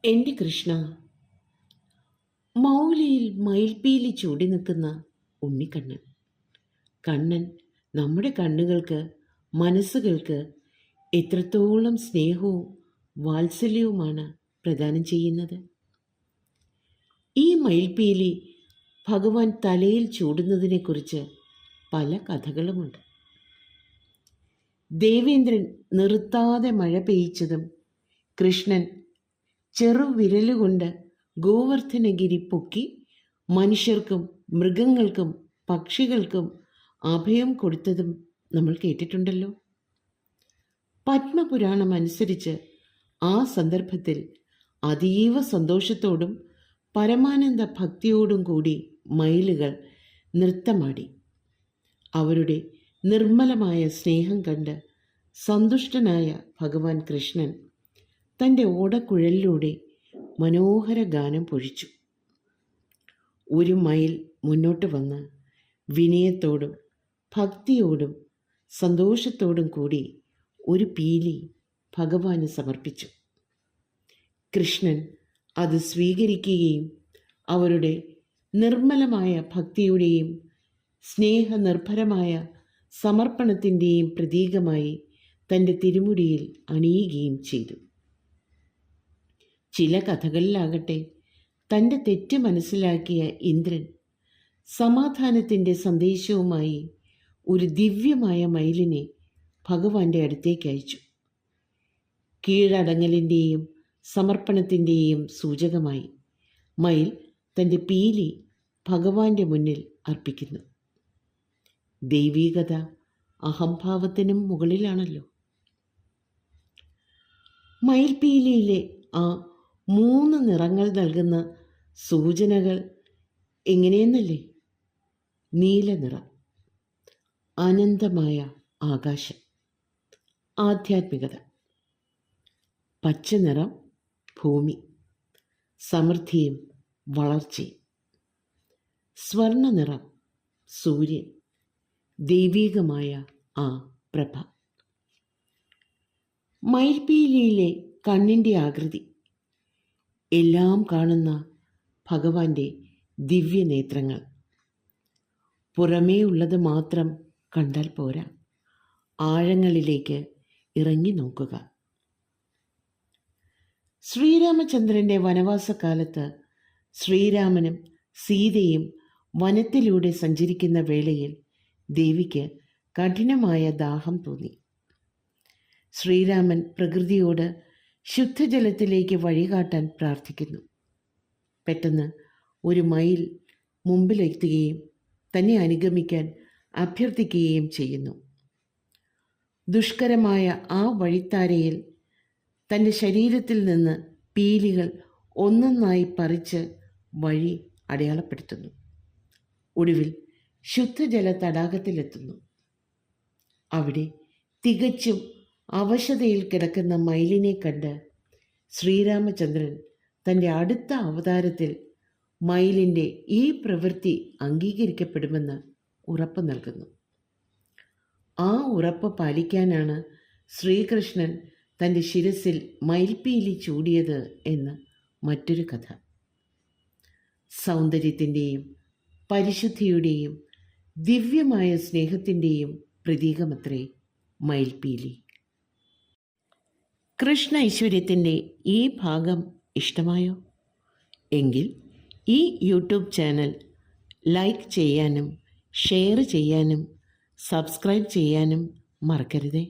എൻ്റെ കൃഷ്ണ, മൗലിയിൽ മയിൽപ്പീലി ചൂടി നിൽക്കുന്ന ഉണ്ണിക്കണ്ണൻ. കണ്ണൻ നമ്മുടെ കണ്ണുകൾക്ക്, മനസ്സുകൾക്ക് എത്രത്തോളം സ്നേഹവും വാത്സല്യവുമാണ് പ്രദാനം ചെയ്യുന്നത്. ഈ മയിൽപ്പീലി ഭഗവാൻ തലയിൽ ചൂടുന്നതിനെക്കുറിച്ച് പല കഥകളുമുണ്ട്. ദേവേന്ദ്രൻ നിർത്താതെ മഴ പെയ്ച്ചതും കൃഷ്ണൻ ചെറുവിരലുകൊണ്ട് ഗോവർദ്ധനഗിരി പൊക്കി മനുഷ്യർക്കും മൃഗങ്ങൾക്കും പക്ഷികൾക്കും അഭയം കൊടുത്തതും നമ്മൾ കേട്ടിട്ടുണ്ടല്ലോ. പത്മപുരാണം അനുസരിച്ച് ആ സന്ദർഭത്തിൽ അതീവ സന്തോഷത്തോടും പരമാനന്ദ ഭക്തിയോടും കൂടി മയിലുകൾ നൃത്തമാടി. അവരുടെ നിർമ്മലമായ സ്നേഹം കണ്ട് സന്തുഷ്ടനായ ഭഗവാൻ കൃഷ്ണൻ തൻ്റെ ഓടക്കുഴലിലൂടെ മനോഹര ഗാനം പൊഴിച്ചു. ഒരു മയിൽ മുന്നോട്ട് വന്ന് വിനയത്തോടും ഭക്തിയോടും സന്തോഷത്തോടും കൂടി ഒരു പീലി ഭഗവാന് സമർപ്പിച്ചു. കൃഷ്ണൻ അത് സ്വീകരിക്കുകയും അവരുടെ നിർമ്മലമായ ഭക്തിയുടെയും സ്നേഹനിർഭരമായ സമർപ്പണത്തിൻ്റെയും പ്രതീകമായി തൻ്റെ തിരുമുടിയിൽ അണിയുകയും ചെയ്തു. ചില കഥകളിലാകട്ടെ തൻ്റെ തെറ്റ് മനസ്സിലാക്കിയ ഇന്ദ്രൻ സമാധാനത്തിൻ്റെ സന്ദേശവുമായി ഒരു ദിവ്യമായ മയിലിനെ ഭഗവാന്റെ അടുത്തേക്ക് അയച്ചു. കീഴടങ്ങലിൻ്റെയും സമർപ്പണത്തിൻ്റെയും സൂചകമായി മയിൽ തൻ്റെ പീലി ഭഗവാന്റെ മുന്നിൽ അർപ്പിക്കുന്നു. ദൈവീകത അഹംഭാവത്തിനും മുകളിലാണല്ലോ. മയിൽപീലിയിലെ ആ 3 നിറങ്ങൾ നൽകുന്ന സൂചനകൾ എങ്ങനെയെന്നല്ലേ? നീല നിറം, അനന്തമായ ആകാശം, ആധ്യാത്മികത. പച്ച നിറം, ഭൂമി, സമൃദ്ധിയും വളർച്ചയും. സ്വർണ്ണ നിറം, സൂര്യൻ, ദൈവീകമായ ആ പ്രഭ. മയിൽപീലിയിലെ കണ്ണിൻ്റെ ആകൃതി, എല്ലാം കാണുന്ന ഭഗവാന്റെ ദിവ്യനേത്രങ്ങൾ. പുറമേ ഉള്ളത് മാത്രം കണ്ടാൽ പോരാ, ആഴങ്ങളിലേക്ക് ഇറങ്ങി നോക്കുക. ശ്രീരാമചന്ദ്രൻ്റെ വനവാസകാലത്ത് ശ്രീരാമനും സീതയും വനത്തിലൂടെ സഞ്ചരിക്കുന്ന വേളയിൽ ദേവിക്ക് കഠിനമായ ദാഹം തോന്നി. ശ്രീരാമൻ പ്രകൃതിയോട് ശുദ്ധജലത്തിലേക്ക് വഴികാട്ടാൻ പ്രാർത്ഥിക്കുന്നു. പെട്ടെന്ന് ഒരു മയിൽ മുമ്പിലെത്തുകയും തന്നെ അനുഗമിക്കാൻ അഭ്യർത്ഥിക്കുകയും ചെയ്യുന്നു. ദുഷ്കരമായ ആ വഴിത്താരയിൽ തൻ്റെ ശരീരത്തിൽ നിന്ന് പീലികൾ ഒന്നൊന്നായി പറിച്ച് വഴി അടയാളപ്പെടുത്തുന്നു. ഒടുവിൽ ശുദ്ധജല തടാകത്തിലെത്തുന്നു. അവിടെ തികച്ചും അവശതയിൽ കിടക്കുന്ന മയിലിനെ കണ്ട് ശ്രീരാമചന്ദ്രൻ തൻ്റെ അടുത്ത അവതാരത്തിൽ മയിലിൻ്റെ ഈ പ്രവൃത്തി അംഗീകരിക്കപ്പെടുമെന്ന് ഉറപ്പ് നൽകുന്നു. ആ ഉറപ്പ് പാലിക്കാനാണ് ശ്രീകൃഷ്ണൻ തൻ്റെ ശിരസിൽ മയിൽപ്പീലി ചൂടിയത് എന്ന് മറ്റൊരു കഥ. സൗന്ദര്യത്തിൻ്റെയും പരിശുദ്ധിയുടെയും ദിവ്യമായ സ്നേഹത്തിൻ്റെയും പ്രതീകമത്രേ മയിൽപ്പീലി. കൃഷ്ണ ഐശ്വര്യത്തിൻ്റെ ഈ ഭാഗം ഇഷ്ടമായോ? എങ്കിൽ ഈ യൂട്യൂബ് ചാനൽ ലൈക്ക് ചെയ്യാനും ഷെയർ ചെയ്യാനും സബ്സ്ക്രൈബ് ചെയ്യാനും മറക്കരുതേ.